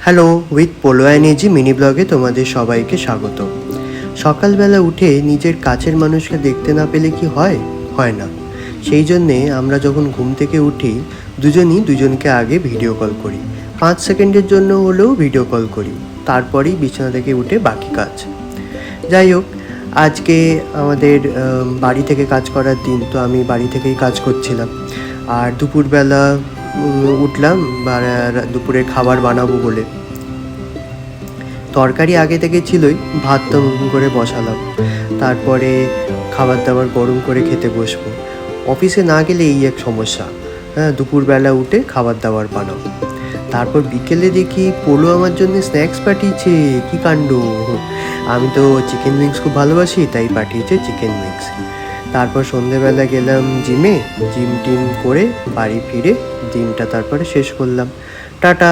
Hello, with polo energy mini ব্লগে তোমাদের সবাইকে স্বাগত। সকালবেলা উঠে নিজের কাছের মানুষকে দেখতে না পেলে কি হয়? হয় না। সেই জন্যে আমরা যখন ঘুম থেকে উঠি দুজনই দুজনকে আগে ভিডিও কল করি। 5 সেকেন্ডের জন্য হলেও ভিডিও কল করি, তারপরেই বিছানা থেকে উঠে বাকি কাজ। যাই হোক, আজকে আমাদের বাড়ি থেকে কাজ করার দিন, তো আমি বাড়ি থেকেই কাজ করছিলাম। আর দুপুরবেলা উঠলাম দুপুরের খাবার বানাবো বলে। তরকারি আগে থেকে ছিলই, ভাত তো নতুন করে বসালাম। তারপরে খাবার দাবার গরম করে খেতে বসবো। অফিসে না গেলে এই এক সমস্যা, হ্যাঁ, দুপুরবেলা উঠে খাবার দাবার বানাও। তারপর বিকেলে দেখি পোলো আমার জন্য স্ন্যাক্স পাঠিয়েছে, কি কাণ্ড! আমি তো চিকেন উইংস খুব ভালোবাসি, তাই পাঠিয়েছে চিকেন উইংস। তারপর সন্ধেবেলা গেলাম জিমে, জিম টিম করে বাড়ি ফিরে দিনটা তারপরে শেষ করলাম। টাটা।